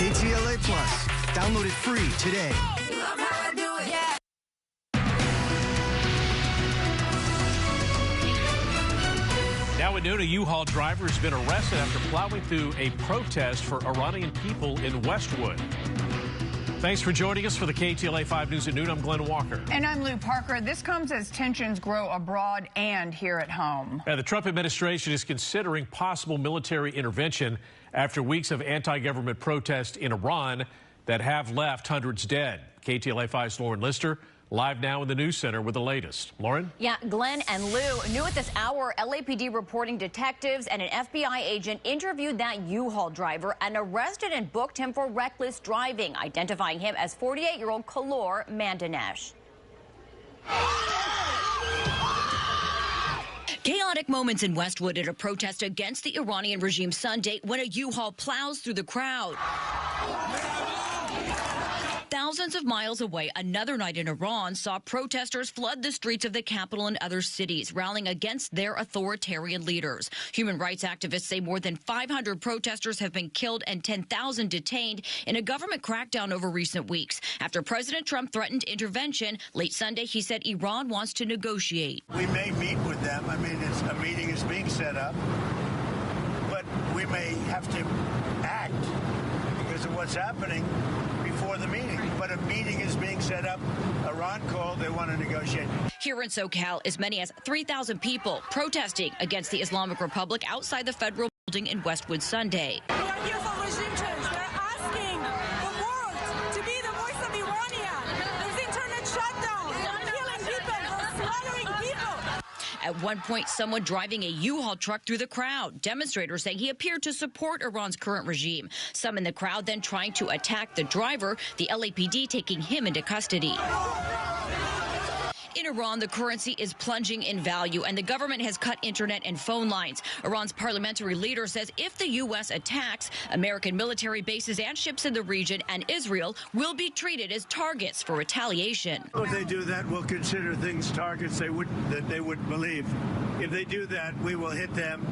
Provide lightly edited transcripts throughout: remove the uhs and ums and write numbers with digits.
KTLA Plus. Download it free today. Love how I do it. Yeah. Now at noon, a U-Haul driver has been arrested after plowing through a protest for Iranian people in Westwood. Thanks for joining us for the KTLA 5 News at noon. I'm Glenn Walker. And I'm Lou Parker. This comes as tensions grow abroad and here at home. The Trump administration is considering possible military intervention after weeks of anti-government protests in Iran that have left hundreds dead. KTLA 5's Lauren Lister live now in the news center with the latest. Lauren? Yeah, Glenn and Lou, new at this hour, LAPD reporting detectives and an FBI agent interviewed that U-Haul driver and arrested and booked him for reckless driving, identifying him as 48-year-old Kalor Mandanesh. Chaotic moments in Westwood at a protest against the Iranian regime Sunday when a U-Haul plows through the crowd. Thousands of miles away, another night in Iran saw protesters flood the streets of the capital and other cities, rallying against their authoritarian leaders. Human rights activists say more than 500 protesters have been killed and 10,000 detained in a government crackdown over recent weeks. After President Trump threatened intervention, late Sunday he said Iran wants to negotiate. We may meet with them. I mean, a meeting is being set up, but we may have to act because of what's happening before the meeting. But a meeting is being set up. Iran called. They want to negotiate. Here in SoCal, as many as 3,000 people protesting against the Islamic Republic outside the federal building in Westwood Sunday. We are here for regime change. We're asking the world to be the voice of Iranian. There's internet shutdown. They're killing people. They're slaughtering people. At one point, someone driving a U-Haul truck through the crowd. Demonstrators saying he appeared to support Iran's current regime. Some in the crowd then trying to attack the driver, the LAPD taking him into custody. In Iran, the currency is plunging in value, and the government has cut internet and phone lines. Iran's parliamentary leader says if the U.S. attacks, American military bases and ships in the region and Israel will be treated as targets for retaliation. If they do that, we'll consider things targets that they wouldn't believe. If they do that, we will hit them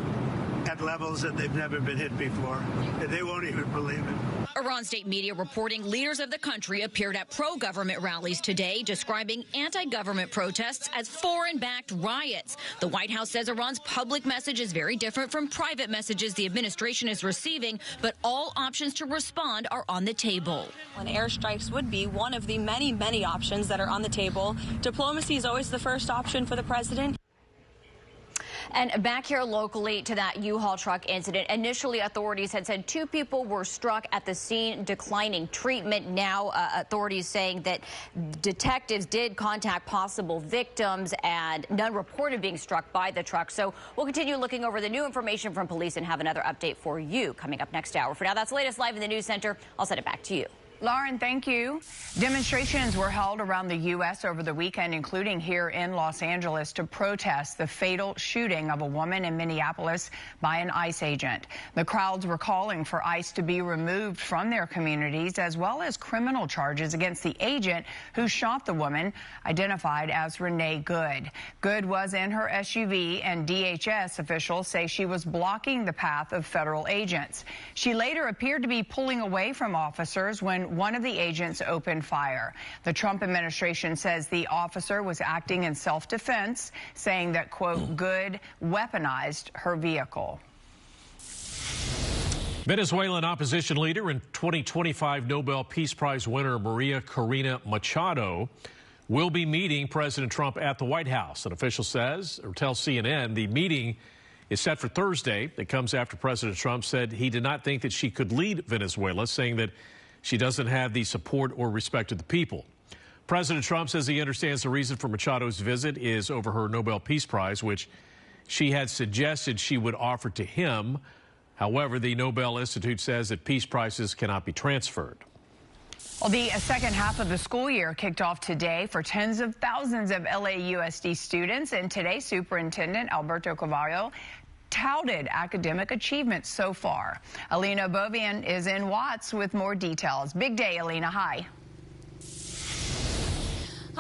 at levels that they've never been hit before. They won't even believe it. Iran state media reporting leaders of the country appeared at pro-government rallies today, describing anti-government protests as foreign-backed riots. The White House says Iran's public message is very different from private messages the administration is receiving, but all options to respond are on the table. And airstrikes would be one of the many, many options that are on the table. Diplomacy is always the first option for the president. And back here locally to that U-Haul truck incident, initially authorities had said 2 people were struck at the scene declining treatment. Now authorities saying that detectives did contact possible victims and none reported being struck by the truck. So we'll continue looking over the new information from police and have another update for you coming up next hour. For now, that's the latest live in the news center. I'll send it back to you. Lauren, thank you. Demonstrations were held around the U.S. over the weekend, including here in Los Angeles, to protest the fatal shooting of a woman in Minneapolis by an ICE agent. The crowds were calling for ICE to be removed from their communities, as well as criminal charges against the agent who shot the woman, identified as Renee Good. Good was in her SUV, and DHS officials say she was blocking the path of federal agents. She later appeared to be pulling away from officers when one of the agents opened fire. The Trump administration says the officer was acting in self-defense, saying that, quote, Good weaponized her vehicle. Venezuelan opposition leader and 2025 Nobel Peace Prize winner Maria Corina Machado will be meeting President Trump at the White House. An official says, or tells CNN, the meeting is set for Thursday. It comes after President Trump said he did not think that she could lead Venezuela, saying that she doesn't have the support or respect of the people. President Trump says he understands the reason for Machado's visit is over her Nobel Peace Prize, which she had suggested she would offer to him. However, the Nobel Institute says that peace prizes cannot be transferred. Well, the second half of the school year kicked off today for tens of thousands of LAUSD students, and today Superintendent Alberto Carvalho touted academic achievements so far. Alina Bovian is in Watts with more details. Big day, Alina. Hi.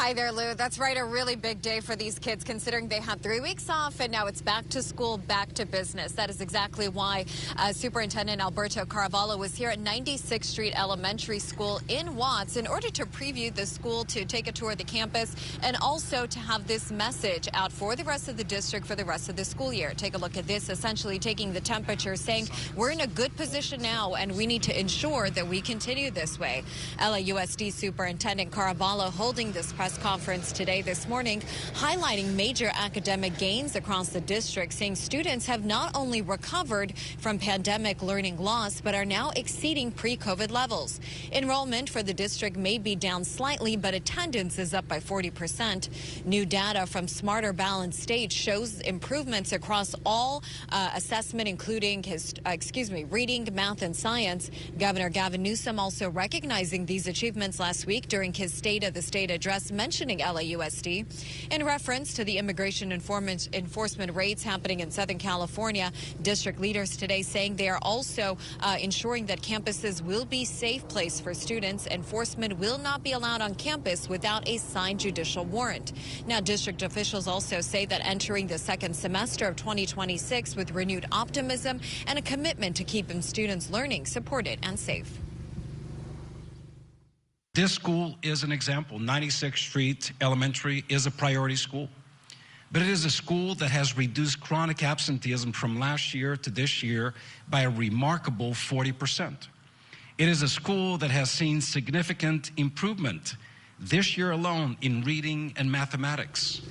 Hi there, Lou. That's right, a really big day for these kids, considering they had 3 weeks off and now it's back to school, back to business. That is exactly why Superintendent Alberto Caravallo was here at 96th Street Elementary School in Watts in order to preview the school, to take a tour of the campus, and also to have this message out for the rest of the district for the rest of the school year. Take a look at this, essentially taking the temperature, saying we're in a good position now and we need to ensure that we continue this way. LAUSD Superintendent Caravallo holding this press conference this morning, highlighting major academic gains across the district, saying students have not only recovered from pandemic learning loss, but are now exceeding pre-COVID levels. Enrollment for the district may be down slightly, but attendance is up by 40%. New data from Smarter Balanced State shows improvements across all assessment, including reading, math, and science. Governor Gavin Newsom also recognizing these achievements last week during his State of the State address, mentioning LAUSD in reference to the immigration enforcement raids happening in Southern California. District leaders today saying they are also ensuring that campuses will be a safe place for students. Enforcement will not be allowed on campus without a signed judicial warrant. Now, district officials also say that entering the second semester of 2026 with renewed optimism and a commitment to keeping students learning supported and safe. This school is an example. 96th Street Elementary is a priority school, but it is a school that has reduced chronic absenteeism from last year to this year by a remarkable 40%. It is a school that has seen significant improvement this year alone in reading and mathematics.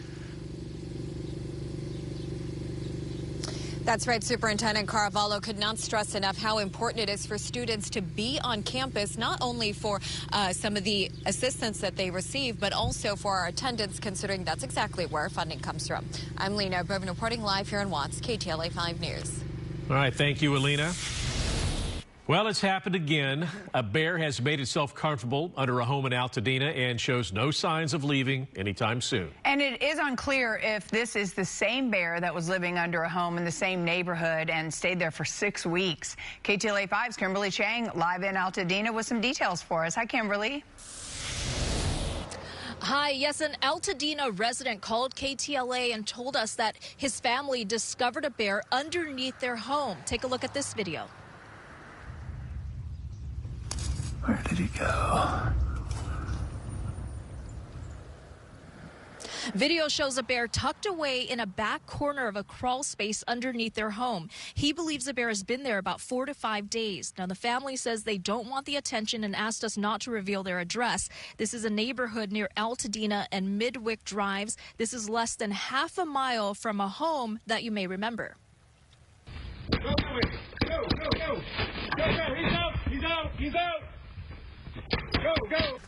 That's right. Superintendent Caravallo could not stress enough how important it is for students to be on campus, not only for some of the assistance that they receive, but also for our attendance, considering that's exactly where funding comes from. I'm Lena Bourbon reporting live here in Watts, KTLA 5 News. All right. Thank you, Alina. Well, it's happened again. A bear has made itself comfortable under a home in Altadena and shows no signs of leaving anytime soon. And it is unclear if this is the same bear that was living under a home in the same neighborhood and stayed there for 6 weeks. KTLA 5's Kimberly Chang live in Altadena with some details for us. Hi, Kimberly. Hi, yes, an Altadena resident called KTLA and told us that his family discovered a bear underneath their home. Take a look at this video. Where did he go? Video shows a bear tucked away in a back corner of a crawl space underneath their home. He believes the bear has been there about 4 to 5 days. Now, the family says they don't want the attention and asked us not to reveal their address. This is a neighborhood near Altadena and Midwick Drives. This is less than half a mile from a home that you may remember. Go, go, go, go, go, go, he's out, he's out, he's out. Go, go.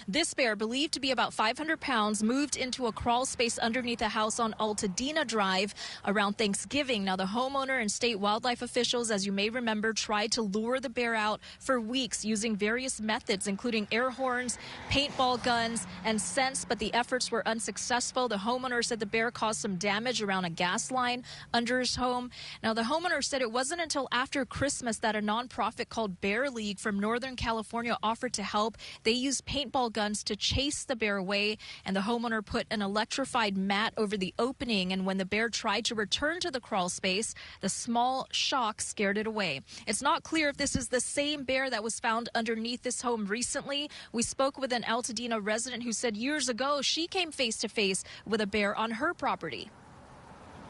This bear, believed to be about 500 pounds, moved into a crawl space underneath a house on Altadena Drive around Thanksgiving. Now, the homeowner and state wildlife officials, as you may remember, tried to lure the bear out for weeks using various methods, including air horns, paintball guns, and scents, but the efforts were unsuccessful. The homeowner said the bear caused some damage around a gas line under his home. Now, the homeowner said it wasn't until after Christmas that a nonprofit called Bear League from Northern California offered to help. They used paintball guns to chase the bear away, and the homeowner put an electrified mat over the opening, and when the bear tried to return to the crawl space, the small shock scared it away. It's not clear if this is the same bear that was found underneath this home recently. We spoke with an Altadena resident who said years ago she came face to face with a bear on her property.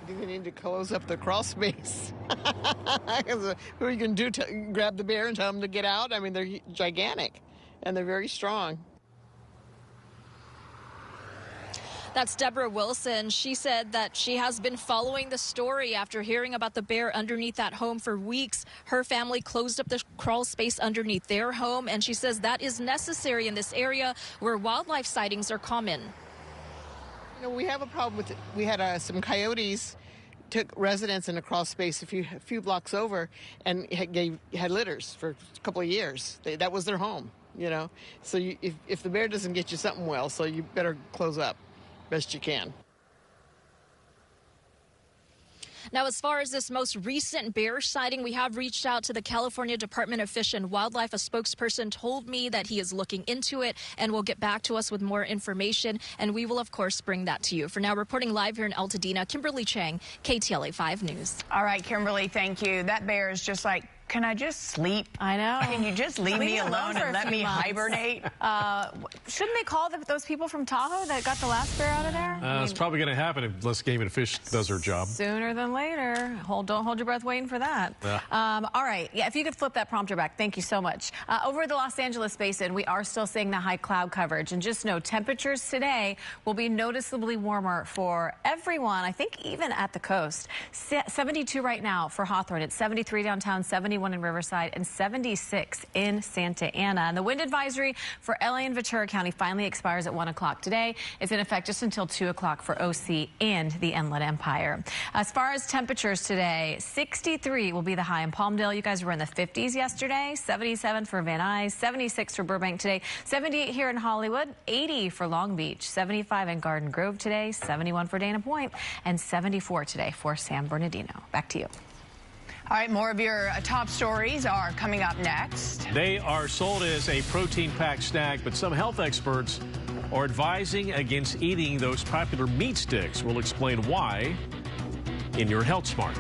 You think they need to close up the crawl space? What are you going to do? Grab the bear and tell them to get out? I mean, they're gigantic and they're very strong. That's Deborah Wilson. She said that she has been following the story after hearing about the bear underneath that home for weeks. Her family closed up the crawl space underneath their home, and she says that is necessary in this area where wildlife sightings are common. You know, we have a problem with it. We had some coyotes took residence in a crawl space a few blocks over and had litters for a couple of years. That was their home, you know. So if the bear doesn't get you something well, so you better close up best you can. Now, as far as this most recent bear sighting, we have reached out to the California Department of Fish and Wildlife. A spokesperson told me that he is looking into it and will get back to us with more information. And we will, of course, bring that to you. For now, reporting live here in Altadena, Kimberly Chang, KTLA 5 News. All right, Kimberly, thank you. That bear is just like, can I just sleep? I know. Can you just leave me alone and let me hibernate? Shouldn't they call those people from Tahoe that got the last bear out of there? It's probably going to happen unless Game and Fish does her job. Sooner than later. Don't hold your breath waiting for that. Yeah. All right. Yeah, if you could flip that prompter back. Thank you so much. Over the Los Angeles basin, we are still seeing the high cloud coverage. And just know temperatures today will be noticeably warmer for everyone, I think even at the coast. 72 right now for Hawthorne. It's 73 downtown, 71 in Riverside, and 76 in Santa Ana. And the wind advisory for LA and Ventura County finally expires at 1 o'clock today. It's in effect just until 2 o'clock for OC and the Inland Empire. As far as temperatures today, 63 will be the high in Palmdale. You guys were in the 50s yesterday. 77 for Van Nuys, 76 for Burbank today, 78 here in Hollywood, 80 for Long Beach, 75 in Garden Grove today, 71 for Dana Point, and 74 today for San Bernardino. Back to you. All right, more of your top stories are coming up next. They are sold as a protein-packed snack, but some health experts are advising against eating those popular meat sticks. We'll explain why in your Health Smart.